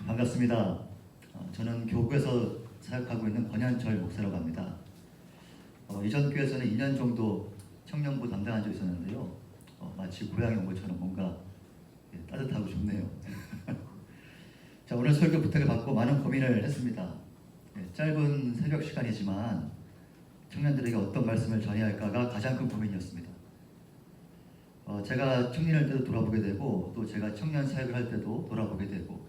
반갑습니다. 저는 교구에서 사역하고 있는 권현철 목사라고 합니다. 이전 교회에서는 2년 정도 청년부 담당한 적이 있었는데요. 마치 고향에 온 것처럼 뭔가 따뜻하고 좋네요. 자, 오늘 설교 부탁을 받고 많은 고민을 했습니다. 짧은 새벽 시간이지만 청년들에게 어떤 말씀을 전해야 할까가 가장 큰 고민이었습니다. 제가 청년일 때도 돌아보게 되고 또 제가 청년 사역을 할 때도 돌아보게 되고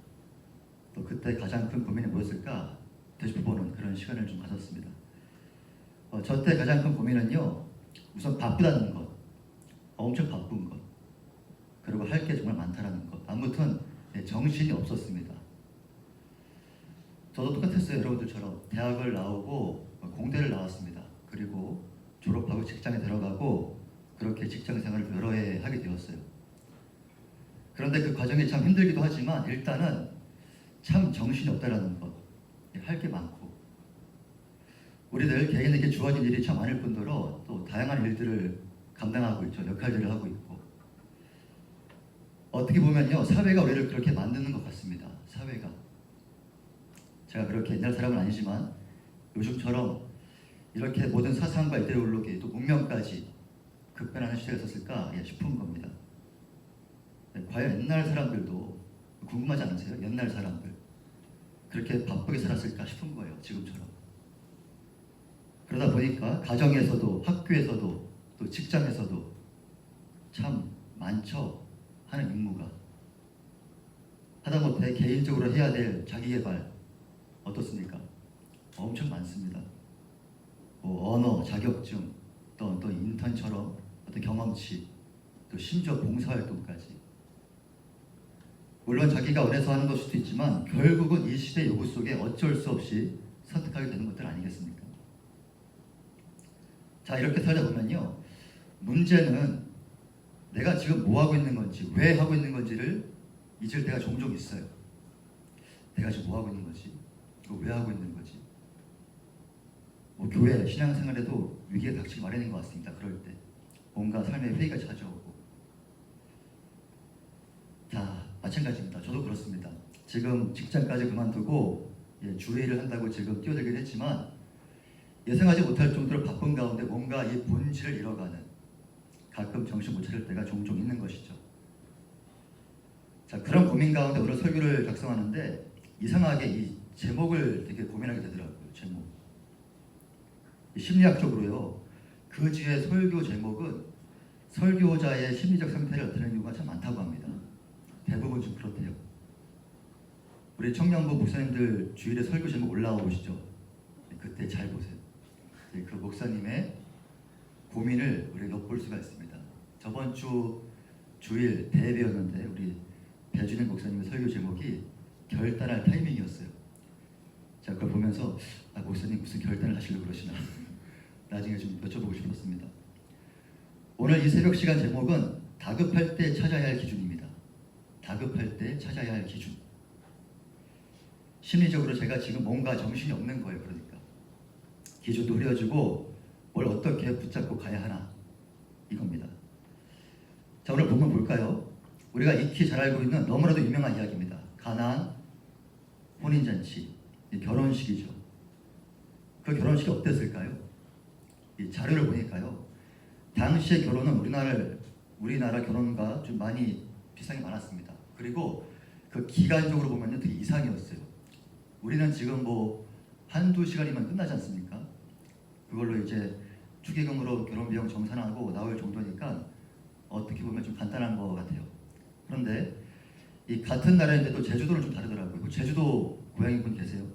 또 그때 가장 큰 고민이 뭐였을까 되짚어보는 그런 시간을 좀 가졌습니다. 저 때 가장 큰 고민은요, 우선 바쁘다는 것, 엄청 바쁜 것, 그리고 할 게 정말 많다라는 것. 아무튼 정신이 없었습니다. 저도 똑같았어요. 여러분들처럼 대학을 나오고 공대를 나왔습니다. 그리고 졸업하고 직장에 들어가고 그렇게 직장 생활을 여러 해 하게 되었어요. 그런데 그 과정이 참 힘들기도 하지만 일단은 참 정신이 없다라는 것, 할 게 많고 우리들 개인에게 주어진 일이 참 많을 뿐더러 또 다양한 일들을 감당하고 있죠. 역할들을 하고 있고 어떻게 보면요, 사회가 우리를 그렇게 만드는 것 같습니다. 사회가. 제가 그렇게 옛날 사람은 아니지만 요즘처럼 이렇게 모든 사상과 이데올로기 또 문명까지 급변하는 시대가 있었을까 싶은 겁니다. 과연 옛날 사람들도 궁금하지 않으세요? 옛날 사람들 그렇게 바쁘게 살았을까 싶은 거예요. 지금처럼. 그러다 보니까 가정에서도 학교에서도 또 직장에서도 참 많죠. 하는 임무가. 하다못해 개인적으로 해야 될 자기개발 어떻습니까? 엄청 많습니다. 언어, 자격증, 또 인턴처럼 어떤 경험치, 또 심지어 봉사활동까지. 물론 자기가 원해서 하는 것일 수도 있지만 결국은 이 시대 요구 속에 어쩔 수 없이 선택하게 되는 것들 아니겠습니까? 자, 이렇게 살다 보면요, 문제는 내가 지금 뭐 하고 있는 건지, 왜 하고 있는 건지를 잊을 때가 종종 있어요. 내가 지금 뭐 하고 있는 거지? 이거 왜 하고 있는 거지? 교회, 신앙생활에도 위기가 닥치기 마련인 것 같습니다. 그럴 때 뭔가 삶의 회의가 찾아오고. 자, 마찬가지입니다. 저도 그렇습니다. 지금 직장까지 그만두고 주회의를 한다고 지금 뛰어들긴 했지만 예상하지 못할 정도로 바쁜 가운데 뭔가 이 본질을 잃어가는, 가끔 정신 못 차릴 때가 종종 있는 것이죠. 자, 그런 고민 가운데 오늘 설교를 작성하는데 이상하게 이 제목을 되게 고민하게 되더라고요. 제목. 심리학적으로요, 그 주의 설교 제목은 설교자의 심리적 상태를 나타내는 경우가 참 많다고 합니다. 대부분 좀 그렇대요. 우리 청년부 목사님들 주일에 설교 제목 올라오시죠? 그때 잘 보세요. 그 목사님의 고민을 우리 엿볼 수가 있습니다. 저번 주 주일 대회였는데 우리 배준일 목사님의 설교 제목이 결단할 타이밍이었어요. 자, 그걸 보면서 목사님 무슨 결단을 하시려고 그러시나 나중에 좀 여쭤보고 싶었습니다. 오늘 이 새벽 시간 제목은 다급할 때 찾아야 할 기준입니다. 다급할 때 찾아야 할 기준. 심리적으로 제가 지금 뭔가 정신이 없는 거예요. 그러니까 기준도 흐려지고 뭘 어떻게 붙잡고 가야 하나, 이겁니다. 자, 오늘 본문 볼까요? 우리가 익히 잘 알고 있는 너무나도 유명한 이야기입니다. 가나안 혼인잔치, 결혼식이죠. 그 결혼식이 어땠을까요? 이 자료를 보니까요, 당시의 결혼은 우리나라 결혼과 좀 많이 비상이 많았습니다. 그리고 그 기간적으로 보면 되게 이상이었어요. 우리는 지금 한두 시간이면 끝나지 않습니까? 그걸로 이제 축의금으로 결혼 비용 정산하고 나올 정도니까 어떻게 보면 좀 간단한 것 같아요. 그런데 이 같은 나라인데 또 제주도는 좀 다르더라고요. 제주도 고향인 분 계세요?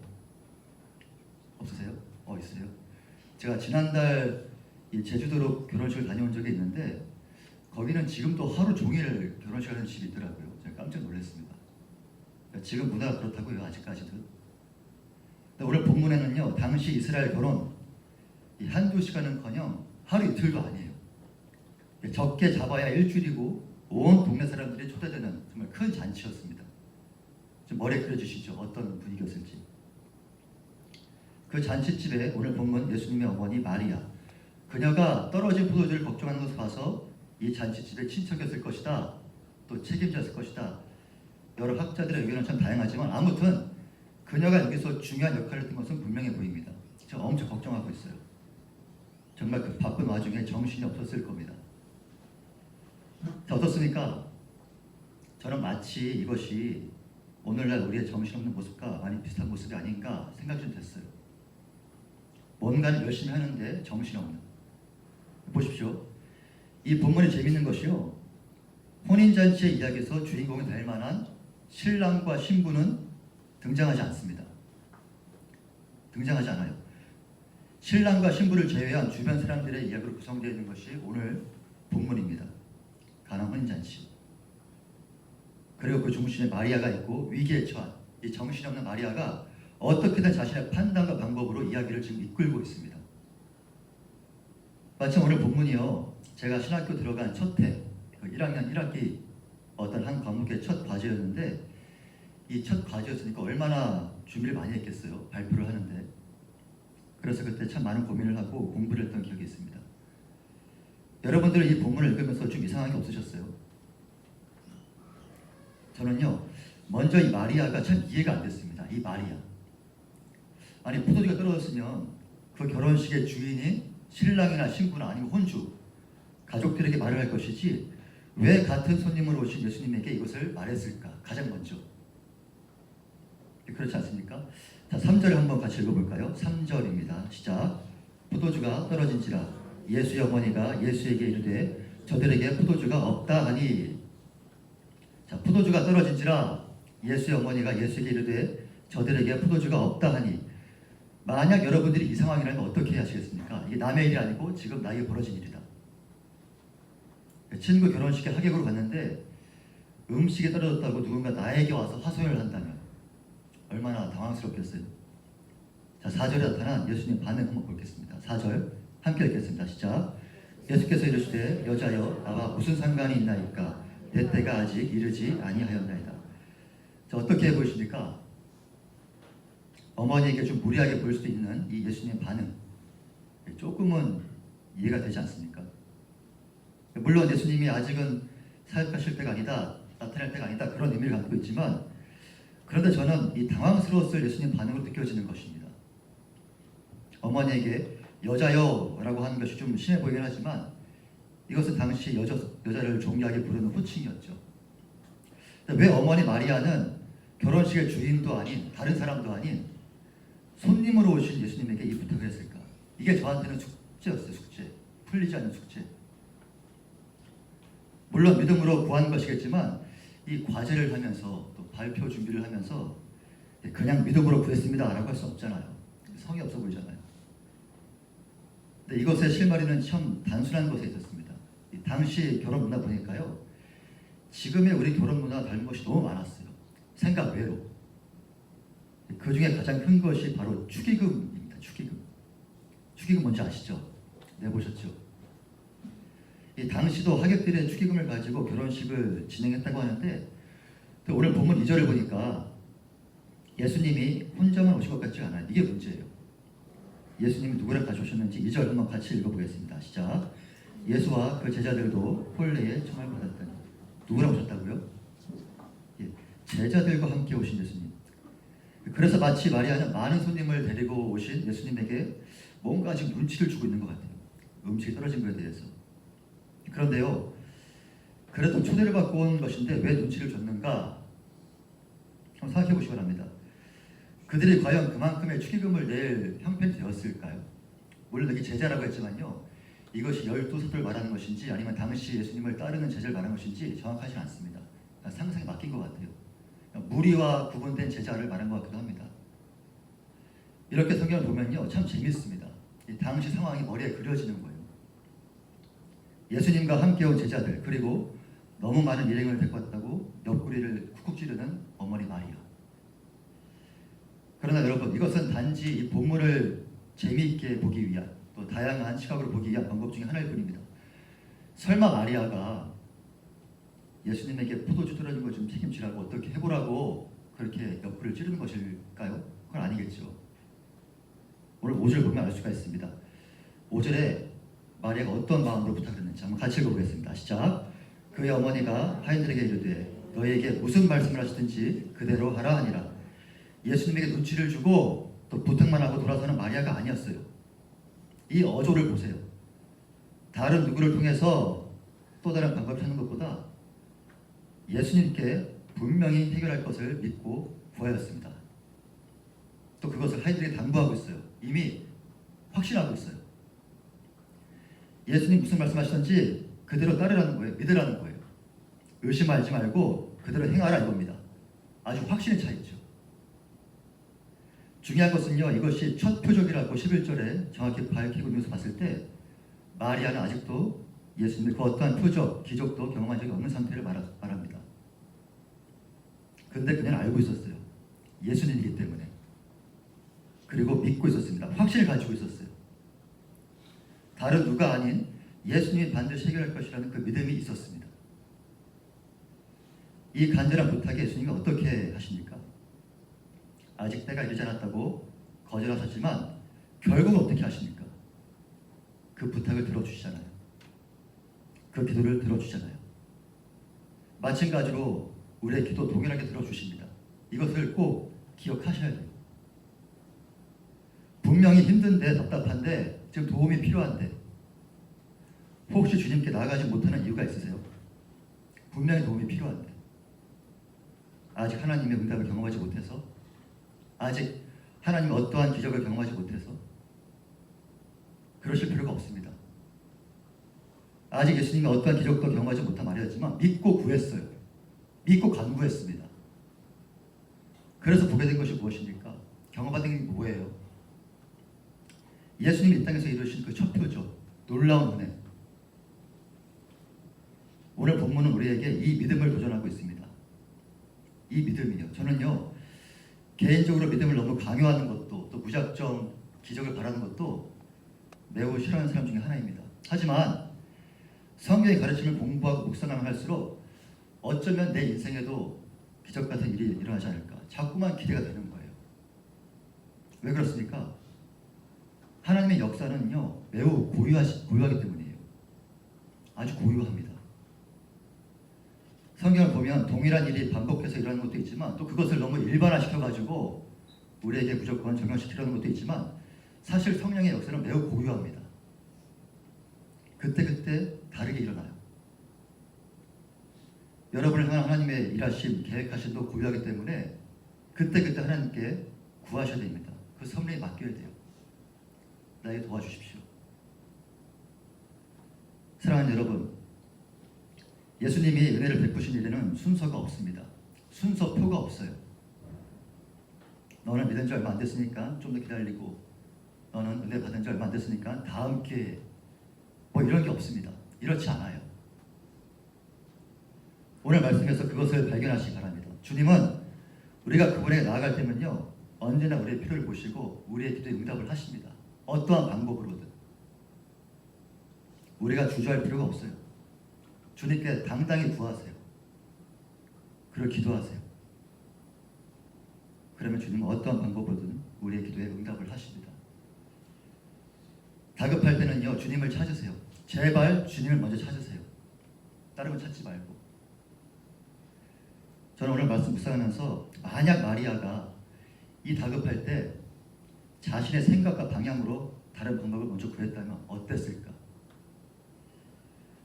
없으세요? 있으세요? 제가 지난달 이 제주도로 결혼식을 다녀온 적이 있는데 거기는 지금도 하루 종일 결혼식 하는 집이 있더라고요. 제가 깜짝 놀랐습니다. 지금 문화가 그렇다고요, 아직까지도. 오늘 본문에는요, 당시 이스라엘 결혼 이 한두 시간은커녕 하루 이틀도 아니에요. 적게 잡아야 일주일이고 온 동네 사람들이 초대되는 정말 큰 잔치였습니다. 좀 머리에 그려주시죠. 어떤 분위기였을지. 그 잔치집에 오늘 본문 예수님의 어머니 마리아, 그녀가 떨어진 포도주를 걱정하는 것을 봐서 이 잔치집의 친척이었을 것이다, 또 책임자였을 것이다, 여러 학자들의 의견은 참 다양하지만 아무튼 그녀가 여기서 중요한 역할을 했던 것은 분명해 보입니다. 제가 엄청 걱정하고 있어요. 정말 그 바쁜 와중에 정신이 없었을 겁니다. 자, 어떻습니까? 저는 마치 이것이 오늘날 우리의 정신없는 모습과 많이 비슷한 모습이 아닌가 생각이 좀 됐어요. 뭔가를 열심히 하는데 정신없는. 보십시오. 이 본문이 재밌는 것이요. 혼인잔치의 이야기에서 주인공이 될 만한 신랑과 신부는 등장하지 않습니다. 등장하지 않아요. 신랑과 신부를 제외한 주변 사람들의 이야기로 구성되어 있는 것이 오늘 본문입니다. 가나 혼인잔치. 그리고 그 중심에 마리아가 있고 위기에 처한 이 정신없는 마리아가 어떻게든 자신의 판단과 방법으로 이야기를 지금 이끌고 있습니다. 마침 오늘 본문이요. 제가 신학교 들어간 첫 해, 1학년 1학기 어떤 한 과목의 첫 과제였는데 이 첫 과제였으니까 얼마나 준비를 많이 했겠어요. 발표를 하는데. 그래서 그때 참 많은 고민을 하고 공부를 했던 기억이 있습니다. 여러분들 이 본문을 읽으면서 좀 이상한 게 없으셨어요? 저는요. 먼저 이 마리아가 참 이해가 안 됐습니다. 이 마리아. 아니 포도주가 떨어졌으면 그 결혼식의 주인이 신랑이나 신부나 아니면 혼주 가족들에게 말을 할 것이지 왜 같은 손님으로 오신 예수님에게 이것을 말했을까? 가장 먼저. 그렇지 않습니까? 자, 3절 한번 같이 읽어볼까요? 3절입니다. 시작. 포도주가 떨어진지라 예수의 어머니가 예수에게 이르되 저들에게 포도주가 없다 하니. 자, 포도주가 떨어진지라 예수의 어머니가 예수에게 이르되 저들에게 포도주가 없다 하니. 만약 여러분들이 이 상황이라면 어떻게 하시겠습니까? 이게 남의 일이 아니고 지금 나에게 벌어진 일이다. 친구 결혼식에 하객으로 갔는데 음식이 떨어졌다고 누군가 나에게 와서 하소연을 한다면 얼마나 당황스럽겠어요. 자, 4절에 나타난 예수님 반응 한번 보겠습니다. 4절 함께 읽겠습니다. 시작. 예수께서 이르시되 여자여 나와 무슨 상관이 있나이까 내 때가 아직 이르지 아니하였나이다. 자, 어떻게 보이십니까? 어머니에게 좀 무리하게 보일 수도 있는 이 예수님의 반응 조금은 이해가 되지 않습니까? 물론 예수님이 아직은 사역하실 때가 아니다, 나타날 때가 아니다 그런 의미를 갖고 있지만 그런데 저는 이 당황스러웠을 예수님 반응으로 느껴지는 것입니다. 어머니에게 여자여 라고 하는 것이 좀 심해 보이긴 하지만 이것은 당시 여자를 존귀하게 부르는 호칭이었죠. 왜 어머니 마리아는 결혼식의 주인도 아닌 다른 사람도 아닌 손님으로 오신 예수님에게 이 부탁을 했을까? 이게 저한테는 숙제였어요. 숙제. 풀리지 않는 숙제. 물론 믿음으로 구한 것이겠지만 이 과제를 하면서 또 발표 준비를 하면서 그냥 믿음으로 구했습니다 라고 할 수 없잖아요. 성의 없어 보이잖아요. 근데 이것의 실마리는 참 단순한 것에 있었습니다. 이 당시 결혼 문화 보니까요. 지금의 우리 결혼 문화와 다른 것이 너무 많았어요. 생각 외로. 그 중에 가장 큰 것이 바로 축의금입니다. 축의금. 축의금 뭔지 아시죠? 내보셨죠? 이 당시도 하객들의 축의금을 가지고 결혼식을 진행했다고 하는데 오늘 본문 2절을 보니까 예수님이 혼자만 오신 것 같지 않아요. 이게 문제예요. 예수님이 누구를 가져오셨는지 2절 한번 같이 읽어보겠습니다. 시작. 예수와 그 제자들도 혼례에 청을 받았더니. 누구랑 오셨다고요? 예, 제자들과 함께 오신 예수님. 그래서 마치 마리아는 많은 손님을 데리고 오신 예수님에게 뭔가 지금 눈치를 주고 있는 것 같아요. 음식이 떨어진 것에 대해서. 그런데요, 그래도 초대를 받고 온 것인데 왜 눈치를 줬는가? 한번 생각해 보시기 바랍니다. 그들이 과연 그만큼의 축의금을 낼 형편이 되었을까요? 물론 여기 제자라고 했지만요, 이것이 12사도를 말하는 것인지 아니면 당시 예수님을 따르는 제자를 말하는 것인지 정확하지 않습니다. 상상에 맡긴 것 같아요. 무리와 구분된 제자를 말한 것 같기도 합니다. 이렇게 성경을 보면요, 참 재밌습니다. 이 당시 상황이 머리에 그려지는 거예요. 예수님과 함께 온 제자들, 그리고 너무 많은 일행을 데리고 왔다고 옆구리를 쿡쿡 찌르는 어머니 마리아. 그러나 여러분, 이것은 단지 이 본문을 재미있게 보기 위한, 또 다양한 시각으로 보기 위한 방법 중에 하나일 뿐입니다. 설마 마리아가 예수님에게 포도주 떨어진 것 좀 책임지라고 어떻게 해보라고 그렇게 옆구리를 찌르는 것일까요? 그건 아니겠죠. 오늘 5절 보면 알 수가 있습니다. 5절에 마리아가 어떤 마음으로 부탁을 했는지 한번 같이 읽어보겠습니다. 시작. 그의 어머니가 하인들에게 이르되 너희에게 무슨 말씀을 하시든지 그대로 하라 하니라. 예수님에게 눈치를 주고 또 부탁만 하고 돌아서는 마리아가 아니었어요. 이 어조를 보세요. 다른 누구를 통해서 또 다른 방법을 찾는 것보다 예수님께 분명히 해결할 것을 믿고 구하였습니다. 또 그것을 하이들에게 당부하고 있어요. 이미 확신하고 있어요. 예수님 무슨 말씀하시든지 그대로 따르라는 거예요. 믿으라는 거예요. 의심하지 말고 그대로 행하라 이겁니다. 아주 확신에 차 있죠. 중요한 것은요. 이것이 첫 표적이라고 11절에 정확히 밝히고 있는 것을 봤을 때 마리아는 아직도 예수님의 그 어떠한 표적, 기적도 경험한 적이 없는 상태를 말합니다. 근데 그녀는 알고 있었어요. 예수님이기 때문에. 그리고 믿고 있었습니다. 확신을 가지고 있었어요. 다른 누가 아닌 예수님이 반드시 해결할 것이라는 그 믿음이 있었습니다. 이 간절한 부탁에 예수님이 어떻게 하십니까? 아직 때가 이르지 않았다고 거절하셨지만 결국은 어떻게 하십니까? 그 부탁을 들어주시잖아요. 그 기도를 들어주잖아요. 마찬가지로 우리의 기도 동일하게 들어주십니다. 이것을 꼭 기억하셔야 돼요. 분명히 힘든데 답답한데 지금 도움이 필요한데 혹시 주님께 나아가지 못하는 이유가 있으세요? 분명히 도움이 필요한데 아직 하나님의 응답을 경험하지 못해서 아직 하나님의 어떠한 기적을 경험하지 못해서 그러실 필요가 없습니다. 아직 예수님이 어떠한 기적도 경험하지 못한 말이었지만 믿고 구했어요. 믿고 간구했습니다. 그래서 보게 된 것이 무엇입니까? 경험받은 게 뭐예요? 예수님이 이 땅에서 이루신 그 첫 표적, 놀라운 은혜. 오늘 본문은 우리에게 이 믿음을 도전하고 있습니다. 이 믿음이요. 저는요, 개인적으로 믿음을 너무 강요하는 것도 또 무작정 기적을 바라는 것도 매우 싫어하는 사람 중에 하나입니다. 하지만 성경의 가르침을 공부하고 묵상하면 할수록 어쩌면 내 인생에도 기적 같은 일이 일어나지 않을까 자꾸만 기대가 되는 거예요. 왜 그렇습니까? 하나님의 역사는요 매우 고유하기 때문이에요. 아주 고유합니다. 성경을 보면 동일한 일이 반복해서 일어나는 것도 있지만 또 그것을 너무 일반화시켜가지고 우리에게 무조건 적용시키려는 것도 있지만 사실 성령의 역사는 매우 고유합니다. 그때그때 다르게 일어나요. 여러분을 향한 하나님의 일하심, 계획하심도 고유하기 때문에 그때그때 하나님께 구하셔야 됩니다. 그 섭리에 맡겨야 돼요. 나에게 도와주십시오. 사랑하는 여러분, 예수님이 은혜를 베푸신 일에는 순서가 없습니다. 순서표가 없어요. 너는 믿은 지 얼마 안 됐으니까 좀 더 기다리고 너는 은혜 받은 지 얼마 안 됐으니까 다음 기회에 뭐 이런 게 없습니다. 이렇지 않아요. 오늘 말씀에서 그것을 발견하시기 바랍니다. 주님은 우리가 그분에게 나아갈 때면요 언제나 우리의 필요를 보시고 우리의 기도에 응답을 하십니다. 어떠한 방법으로든 우리가 주저할 필요가 없어요. 주님께 당당히 구하세요. 그리고 기도하세요. 그러면 주님은 어떠한 방법으로든 우리의 기도에 응답을 하십니다. 다급할 때는요 주님을 찾으세요. 제발 주님을 먼저 찾으세요. 다른 건 찾지 말고. 저는 오늘 말씀 묵상하면서 만약 마리아가 이 다급할 때 자신의 생각과 방향으로 다른 방법을 먼저 구했다면 어땠을까?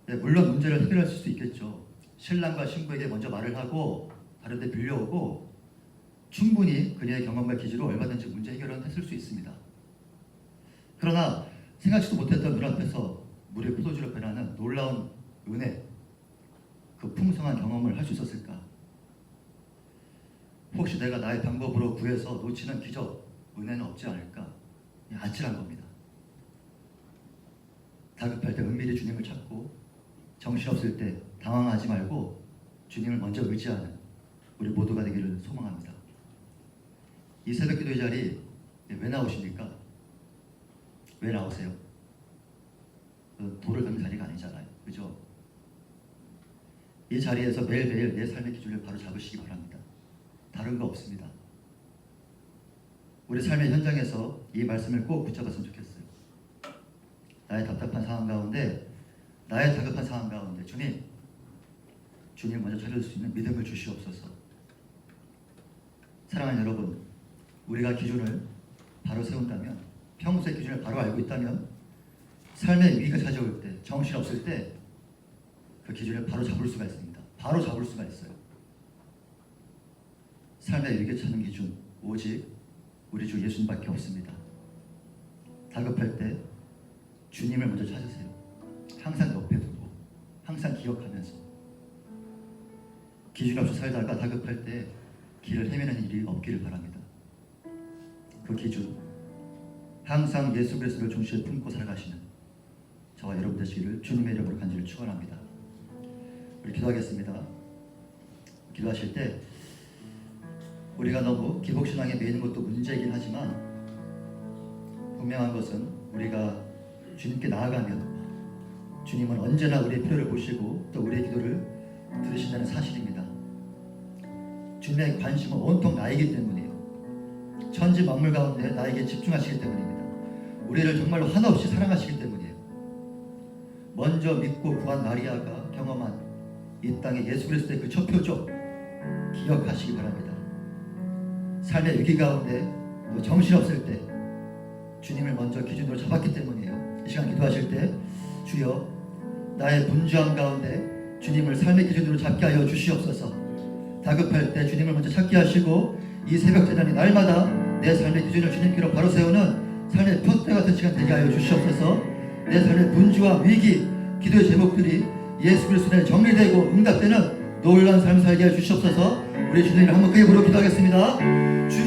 네, 물론 문제를 해결할 수 있겠죠. 신랑과 신부에게 먼저 말을 하고 다른 데 빌려오고 충분히 그녀의 경험과 기지로 얼마든지 문제 해결은 했을 수 있습니다. 그러나 생각지도 못했던 눈앞에서 물의 포도주로 변하는 놀라운 은혜, 그 풍성한 경험을 할 수 있었을까? 혹시 내가 나의 방법으로 구해서 놓치는 기적, 은혜는 없지 않을까? 아찔한 겁니다. 다급할 때 은밀히 주님을 찾고 정신없을 때 당황하지 말고 주님을 먼저 의지하는 우리 모두가 되기를 소망합니다. 이 새벽 기도의 자리 왜 나오십니까? 왜 나오세요? 돌을 던는 자리가 아니잖아요. 그죠? 이 자리에서 매일매일 내 삶의 기준을 바로 잡으시기 바랍니다. 다른 거 없습니다. 우리 삶의 현장에서 이 말씀을 꼭 붙잡았으면 좋겠어요. 나의 답답한 상황 가운데, 나의 다급한 상황 가운데 주님, 주님 먼저 찾을 수 있는 믿음을 주시옵소서. 사랑하는 여러분, 우리가 기준을 바로 세운다면, 평소의 기준을 바로 알고 있다면 삶의 위기가 찾아올 때, 정신없을 때 그 기준을 바로 잡을 수가 있습니다. 바로 잡을 수가 있어요. 삶의 위기를 찾는 기준, 오직 우리 주 예수님밖에 없습니다. 다급할 때 주님을 먼저 찾으세요. 항상 옆에 두고, 항상 기억하면서. 기준 없이 살다가 다급할 때 길을 헤매는 일이 없기를 바랍니다. 그 기준, 항상 예수 그리스도를 중심에 품고 살아가시는 저와 여러분 되시기를 주님의 이름으로 간절히 축원합니다. 우리 기도하겠습니다. 기도하실 때 우리가 너무 기복신앙에 매이는 것도 문제이긴 하지만 분명한 것은 우리가 주님께 나아가면 주님은 언제나 우리의 필요를 보시고 또 우리의 기도를 들으신다는 사실입니다. 주님의 관심은 온통 나이기 때문이에요. 천지 만물 가운데 나에게 집중하시기 때문입니다. 우리를 정말로 한없이 사랑하시기 때문이에요. 먼저 믿고 구한 마리아가 경험한 이 땅에 예수 그리스도의 그 첫 표적 기억하시기 바랍니다. 삶의 위기 가운데 또 정신없을 때 주님을 먼저 기준으로 잡았기 때문이에요. 이 시간 기도하실 때 주여 나의 분주함 가운데 주님을 삶의 기준으로 잡게 하여 주시옵소서. 다급할 때 주님을 먼저 찾게 하시고 이 새벽 재단이 날마다 내 삶의 기준을 주님께로 바로 세우는 삶의 표대 같은 시간 되게 하여 주시옵소서. 내 삶의 분주와 위기, 기도의 제목들이 예수 그리스도에 정리되고 응답되는 놀라운 삶을 살게 하여 주시옵소서. 우리 주님을 한번 크게 부르고 기도하겠습니다. 주여